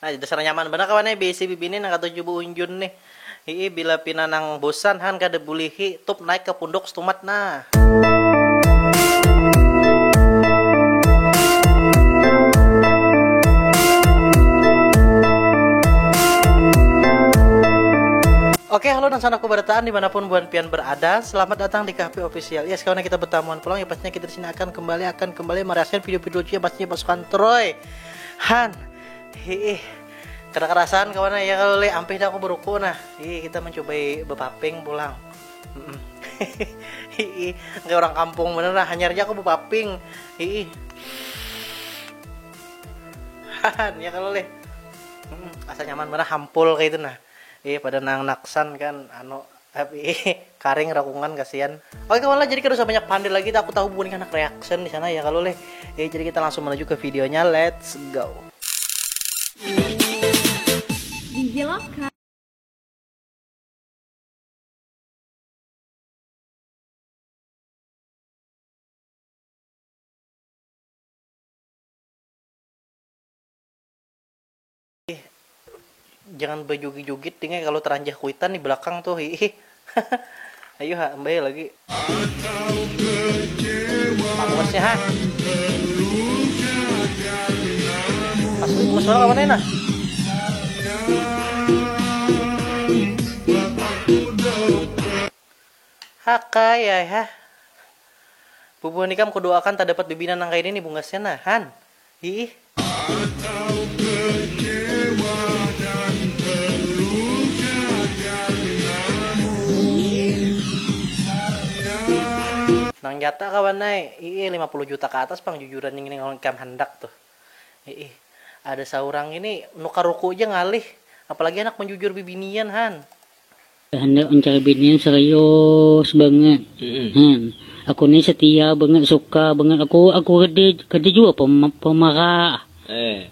Nah, dasar nyaman bener kawan bisi bibini nang katujuh unjun nih. Bila pinanang bosan han kada bulihi tup naik ke pundok stumat nah. Oke, halo dan sanaku bertaan dimanapun buan pian berada. Selamat datang di Cafe Official. Ya, sekarang kita bertamuan pulang ya pastinya kita di sini akan kembali mereaksikan video-video lucu ya pastinya pasukan Troy. Han, kerasan kawan ya kalau le ampih dah aku beruku nah. Kita mencoba bepaping pulang. Kayak orang kampung bener lah, hanyarnya aku bepaping. Han, ya kalau le. Asa nyaman bener hampul kayak itu nah. Pada nang naksan kan karing rakungan kasihan. Oke kawan lah, jadi kita usah banyak pandai lagi. Aku tahu bukan anak reaction di sana ya kalau le. Jadi kita langsung menuju ke videonya. Let's go. Jangan berjugit-jugit tinggal kalau teranjah kuitan di belakang tuh. Ayo ha, mbak lagi. Pangosnya ha. Mas suara kawan enak. Haka ya ha. Bubu nikam kudoakan tak dapat bibinan nang kain ini bungasnya nahan. Nang jata kawan naik 50 juta ke atas pang jujuran yang kam hendak tuh. Ada seorang ini nuka ruku aja ngalih, apalagi anak menjujur bibinian han. Hendak mencari binian serius banget. Han, aku nih setia banget, suka banget. Aku kada juga pemarah.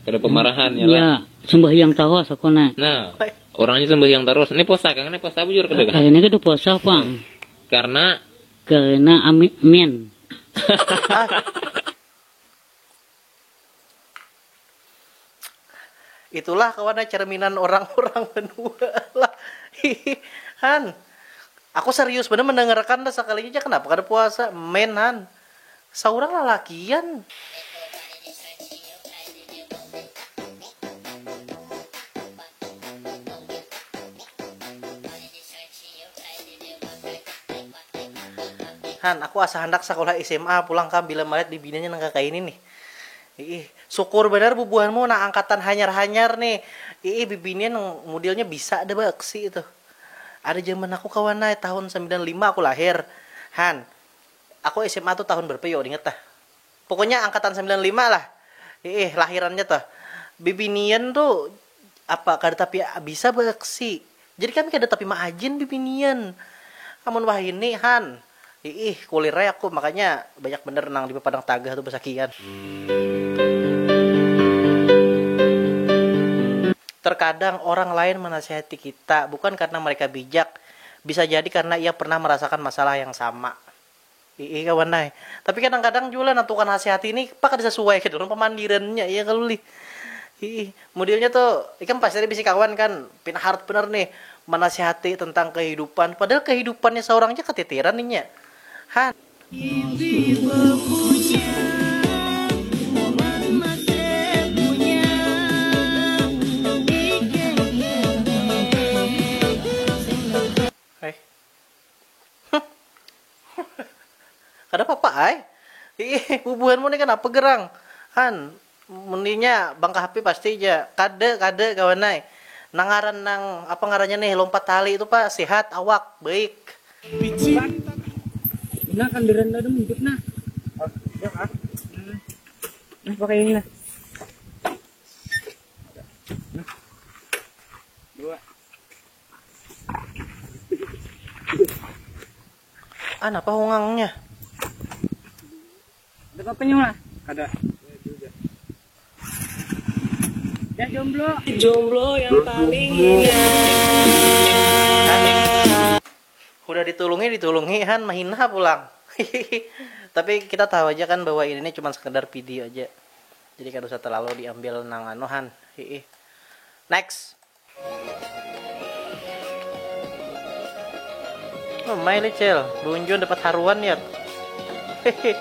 Kada pemarahan ya lah. Ya, sembahyang terus aku nak. Nah, orangnya sembahyang terus. Ini puasa kan? Ini puasa bujur kada kan? Ini kada puasa pang. Karena amin. Itulah kawan cerminan orang-orang benua lah. Han, aku serius bener mendengarkan dah sekalinya aja kenapa kada puasa men han. Saurang lalakian. Han, aku asa hendak sekolah SMA pulang kan bila melihat di bininya nang kakak ini nih. Syukur benar bubuhanmu nak angkatan hanyar-hanyar nih. Bibinian yang modelnya bisa ada baksi itu. Ada zaman aku kawan naik tahun 95 aku lahir. Han, aku SMA tuh tahun berapa yo inget tah. Pokoknya angkatan 95 lah. Lahirannya tuh. Bibinian tuh apa kada tapi bisa baksi. Jadi kami kada tapi maajin bibinian. Amun wah ini Han. Kulirnya aku makanya banyak bener nang di Padang Tagah tuh besakian. Terkadang orang lain menasihati kita bukan karena mereka bijak, bisa jadi karena ia pernah merasakan masalah yang sama. Kawan nai. Tapi kadang-kadang juga nantukan nasihat ini pak sesuai ke dorong pemandirannya ya kalau li. Modelnya tuh ikan pasti bisa kawan kan pinah hard bener nih menasihati tentang kehidupan, padahal kehidupannya seorangnya ketitiran nih nya. Han. Kada apa-apa ay. Bubuhanmu nih kenapa gerang? Han, muninya bangka HP pasti aja. Kada kawan nay. Nangaran nang apa ngarannya nih lompat tali itu Pak, sehat awak baik. Nah, kan direnda dong hidup nah. Oh, ya kan? Nah, pakai ini lah. Dua. Apa hungangnya? Ada apa-apanya lah? Ada. Ya jomblo. Jomblo yang paling indah. Udah ditulungi Han mahina pulang. Tapi kita tahu aja kan bahwa ini cuma sekedar video aja. Jadi kan usah terlalu diambil nang Han. Next. Oh, main lecel. Bunjun dapat haruan ya. Hehe.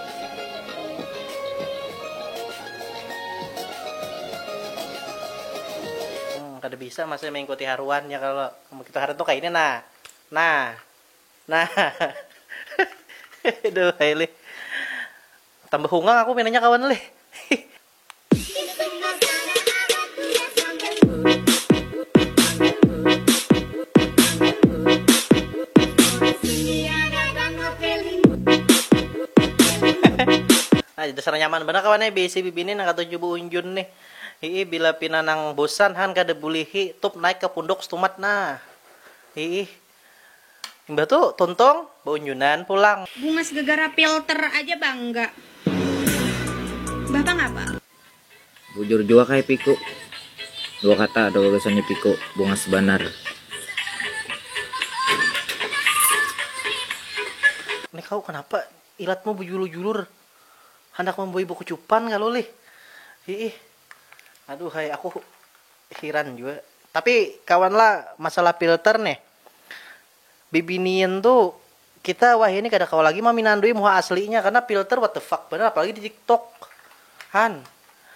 Kada bisa masih mengikuti haruan ya kalau begitu haruan tuh kayak ini nah aduh Hailey tambah hungang aku mainnya kawan leh. Nah dasar nyaman bener kawan bisi bibini nang kata jubu unjun nih. Bila pinanang bosan han kada bulihi tup naik ke pundok stumat nah. Mbak tuh tontong baunjunan pulang. Bungas gegara filter aja bangga. Bapak ngapa? Bujur jua kayak piku. Dua kata ada gagasannya piku, bungas banar. Nih kau kenapa ilatmu bujulur-julur? Hendak membawa ibu kecupan kalau lih. Aduh hai aku heran juga. Tapi kawan lah masalah filter nih. Bibinian tuh kita wah ini kada kau lagi maminandui muha aslinya karena filter what the fuck bener apalagi di TikTok. Han.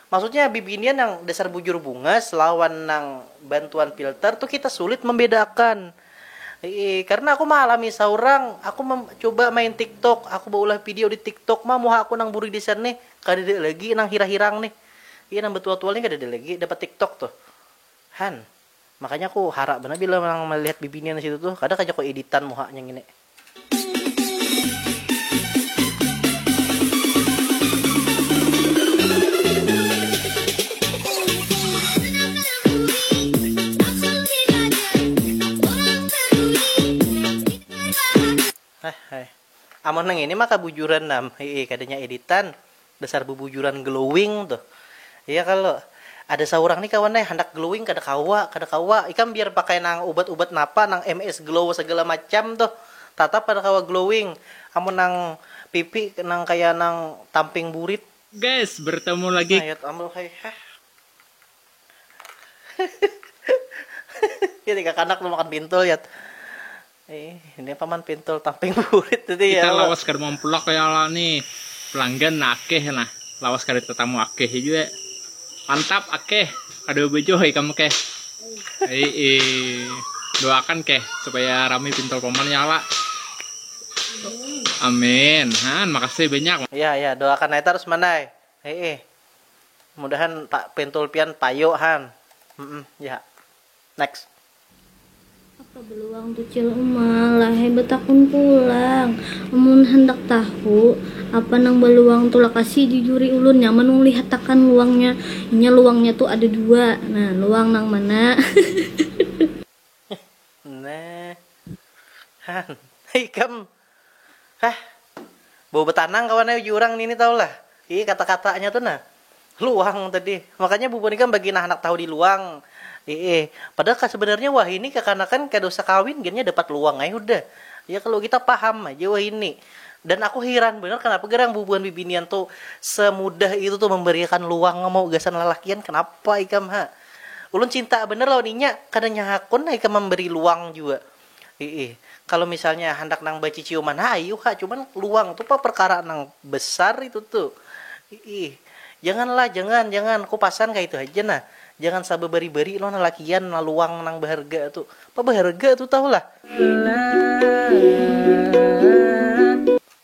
Maksudnya bibinian yang dasar bujur bungas lawan nang bantuan filter tuh kita sulit membedakan. Karena aku mengalami seorang, aku coba main TikTok, aku baulah video di TikTok mah muha aku nang buri di sana nih, kada ada lagi nang hirang-hirang nih. Iya nang betul-betul kada ada lagi dapat TikTok tuh. Han. Makanya aku harap benar bila melihat bibinian di situ tuh, kadang aja kok editan muhanya gini. Amun nang ini maka bujuran nam, kadanya editan, dasar bubujuran glowing tuh. Iya kalau ada seorang nih kawan hendak glowing kada kawa ikan biar pakai nang obat-obat napa nang MS glow segala macam tuh tatap pada kawa glowing amun nang pipi nang kayak nang tamping burit Guys, bertemu lagi. nah, ya amul hai ya tiga kanak lu makan pintul ya ini paman pintul tamping burit tadi ya Kita lawas kada mampulak kayak lah nih. Pelanggan akeh lah. Lawas kada tetamu akeh juga. Mantap akeh. Ada bejo kamu keh. Doakan keh supaya rame pintul paman nyala. Amin. Han, makasih banyak. ya doakan aja terus mana mudahan tak pintul pian payo han ya next. Apa beluang tuh cil malah hebat akun pulang. Amun hendak tahu apa nang beluang tuh lah kasih jujuri ulun nyaman nung lihat akan luangnya. Inya luangnya tuh ada dua. Nah luang nang mana? Nah, han, kam, bau betanang kawannya jurang ini tau lah. Kata-katanya tuh nah, luang tadi. Makanya Bu Bonika bagi anak tahu di luang. Padahal sebenarnya wah ini kekanakan kadosa kawin gennya dapat luang aja udah. Ya kalau kita paham aja wah ini. Dan aku heran bener kenapa gerang bubuan bibinian tuh semudah itu tuh memberikan luang mau gasan lelakian kenapa ikam ulun cinta bener loh ninya kadanya hakun ikam memberi luang juga. Kalau misalnya hendak nang baci ciuman ayo cuman luang tuh perkara nang besar itu tuh. Janganlah jangan ku pasan kayak itu aja nah. Jangan sabar beri-beri lo nalakian na luang nang berharga tuh. Apa berharga tuh tau lah.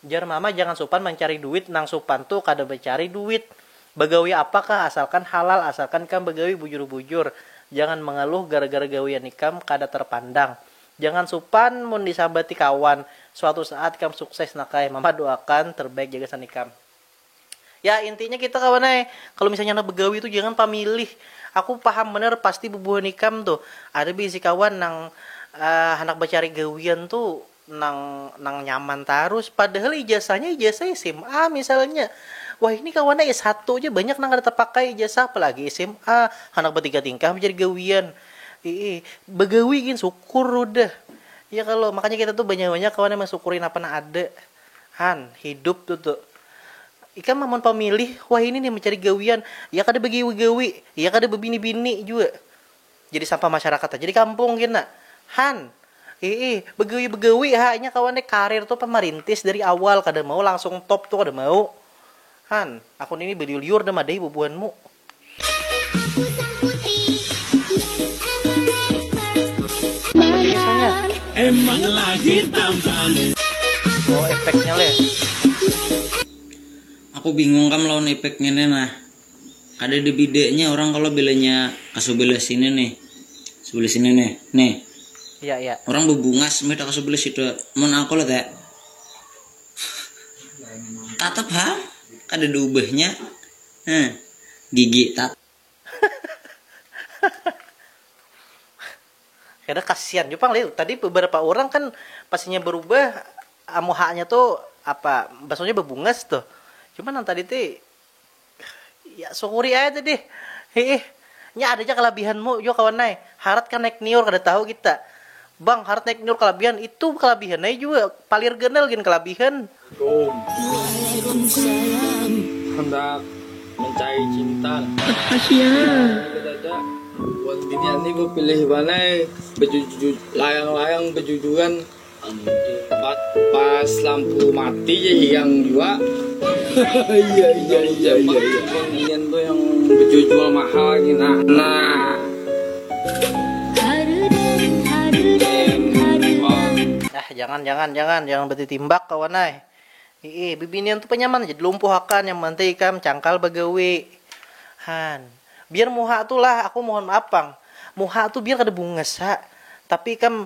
Jar mama jangan supan mencari duit nang supan tuh kada mencari duit. Bagawi apakah asalkan halal asalkan kam bagawi bujur-bujur. Jangan mengeluh gara-gara gawian ikam kada terpandang. Jangan supan mun disabati kawan. Suatu saat kam sukses nakai. Mama doakan terbaik jaga sanikam. Ya intinya kita kawan kalau misalnya nak begawi itu jangan pamilih. Aku paham bener pasti bubuhan ikam tuh. Ada bisi kawan nang anak bacari gawian tuh nang nyaman terus. Padahal ijazah SMA misalnya. Wah ini kawannya S1 aja banyak nang ada terpakai ijazah apalagi SMA. Anak bertiga tingkah mencari gawian. Begawi gin syukur udah. Ya kalau makanya kita tuh banyak-banyak kawannya mensyukurin apa yang ada. Hidup tuh. Ikan mamon pemilih, wah ini nih mencari gawian. Ya kada bagi gawi, ya kada bebini-bini juga. jadi sampah masyarakat, jadi kampung gini Han. Begawi hanya kawannya karir tuh pemerintis dari awal kada mau langsung top tuh kada mau. Han, akun ini beliur dah madai bubuanmu. Biasanya. Emang lagi tampil. Oh, efeknya le. Aku bingung kan lawan efeknya nih nah. Ada di bidenya orang kalau bilanya ke sebelah sini nih. Sebelah sini nih. Nih. Iya. Orang bebungas mereka ke sebelah situ. Mun aku lah teh. Tatap ha? Ada diubahnya. Gigi tat. Karena kasihan Jepang le. Tadi beberapa orang kan pastinya berubah haknya tuh apa bahasanya bebungas tuh. Cuman yang tadi tuh ya syukuri aja deh. Nya ada aja kelebihanmu yo kawan nai. Harat kan naik niur kada tahu kita. Bang, harat naik niur kelebihan itu kelebihan nai juga palir genel gin kelebihan. Waalaikumsalam. Hendak mencari cinta. Buat binian ini gue pilih mana layang-layang bejujuran pas lampu mati ya yang juga. Iya. Binian tuh yang bejujual mahal gitu. Nah. Jangan berarti timbak kawanai. Bibinian tuh penyaman jadi lumpuh akan yang mantai ikam cangkal bagawe. Han, biar muha tuh lah aku mohon maaf bang. Muha tuh biar kada bungas ha. Tapi ikam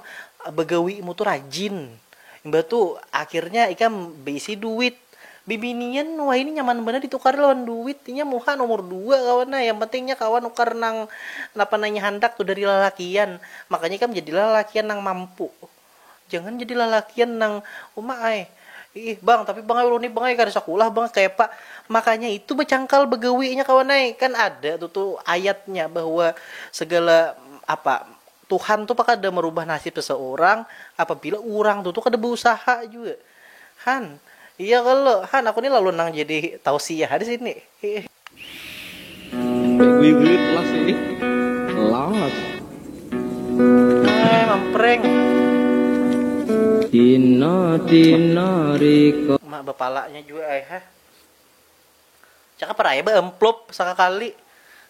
begawimu tuh rajin. Mbak tuh akhirnya ikam bisi duit. Bibinian wah ini nyaman bener ditukar lawan duit. Inya muha nomor 2 kawan. Yang pentingnya kawan ukar nang napa nanya handak tuh dari lalakian. Makanya ikam jadi lalakian nang mampu. Jangan jadi lalakian nang umai. Bang, tapi bang ulun nih bang kada sakulah bang kayak pak. Makanya itu becangkal begawinya kawan kan ada tuh ayatnya bahwa segala apa Tuhan tuh kada merubah nasib seseorang apabila orang tuh kada berusaha juga. Han, iya kalau Han aku nih lalu nang jadi tausiah di sini. Gue kelas ini. Lawas. Mampreng. Dino Riko. Mak bapalanya juga ha. Cakap peraya ba amplop sekali.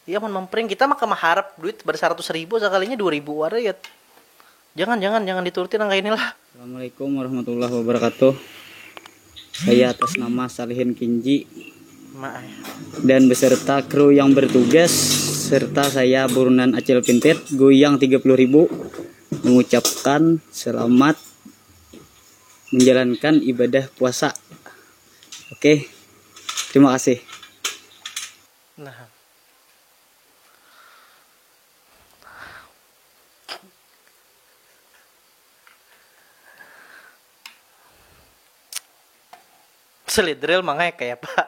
Iya mau mempring kita mah maharap duit ber 100.000 sekalinya 2.000 warayat. Jangan diturutin angka inilah. Assalamualaikum warahmatullahi wabarakatuh. Saya atas nama Salihin Kinji dan beserta kru yang bertugas serta saya Burunan Acil Pintet goyang 30.000 mengucapkan selamat menjalankan ibadah puasa. Oke. Terima kasih. Nah. Selidril mangai kayak Pak.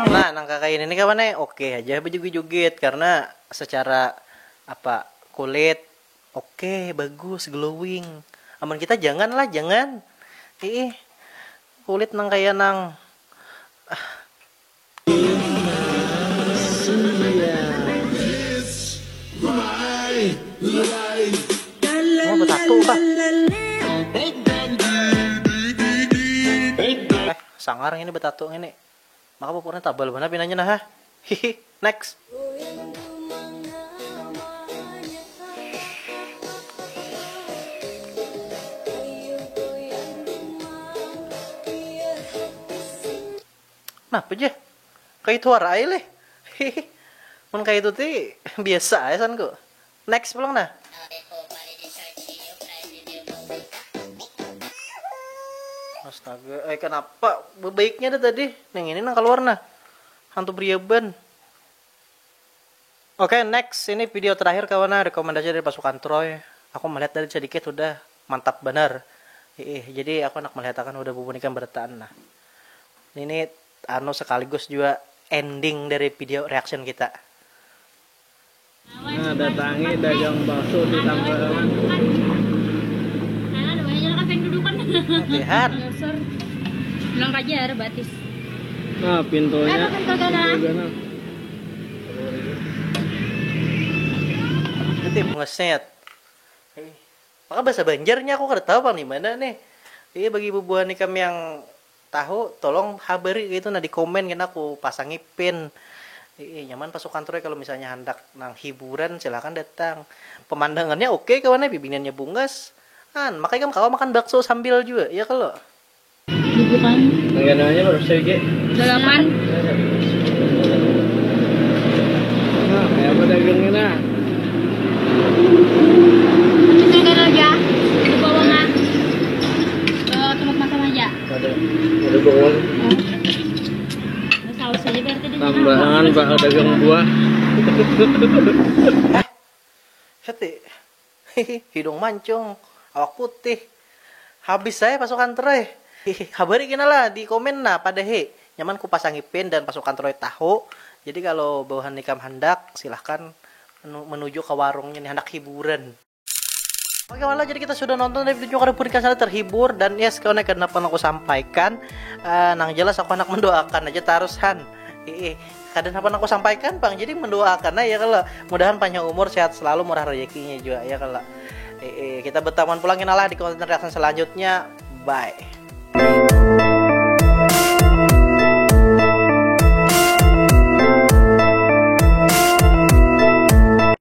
Nah, nang kakak ini kawan oke aja berjoget-joget karena secara apa kulit oke bagus glowing. Aman kita jangan. Kulit nang kayak nang mau bertato apa? Sangar ini bertato ini. Maka pokoknya tabal mana pinanya nah. Hihi, next. Nah, aja? Kayak itu arai leh. Hihi. Mun kayak itu tuh biasa ya san kok. Next pulang nah. Astaga, kenapa baiknya dah tadi? Yang ini nang keluar nah. Hantu Briaban. Oke, next ini video terakhir kawan rekomendasi dari pasukan Troy. Aku melihat dari sedikit udah mantap benar. Jadi aku nak melihat akan udah bubunikan bertaan nah. Ini sekaligus juga ending dari video reaction kita. Nah, datangi dagang bakso di Tambalang. Nah, namanya jalan apa yang dudukan? Lihat. Dasar. Bilang kajar batis. Nah, pintunya. Kan kagak Nanti ngeset. Maka bahasa Banjarnya aku kada tahu Bang di mana nih. Iya bagi bubuhan ikam yang tahu tolong habari gitu nah di komen kan aku pasangi pin. Nyaman pasukan kantor kalau misalnya hendak nang hiburan silakan datang. Pemandangannya oke kawannya bibingannya bunggas. Kan makanya kamu kawan makan bakso sambil juga ya kalau. Bukan. Langganannya harus segi. Dalaman. Nah, kayak apa dagangnya nah? Kita kan aja. Di bawah mah. Ke tempat makan aja. Ada bawang. Saus aja berarti di Tambahan bakal dagang buah. Hati. Hidung mancung, awak putih. Habis saya pasukan teroy. Habari kena lah di komen nah pada nyaman ku pasangi pin dan pasukan teroy tahu. Jadi kalau bawahan nikam hendak silahkan menuju ke warungnya nih hendak hiburan. Oke malah jadi kita sudah nonton dari video kada purikan sana terhibur dan yes kawan kenapa aku sampaikan nang jelas aku hendak mendoakan aja tarusan. Kadang apa aku sampaikan Bang jadi mendoakan ya kalau mudahan panjang umur sehat selalu murah rezekinya juga ya kalau kita bertaman pulangin Allah di konten reaction selanjutnya bye.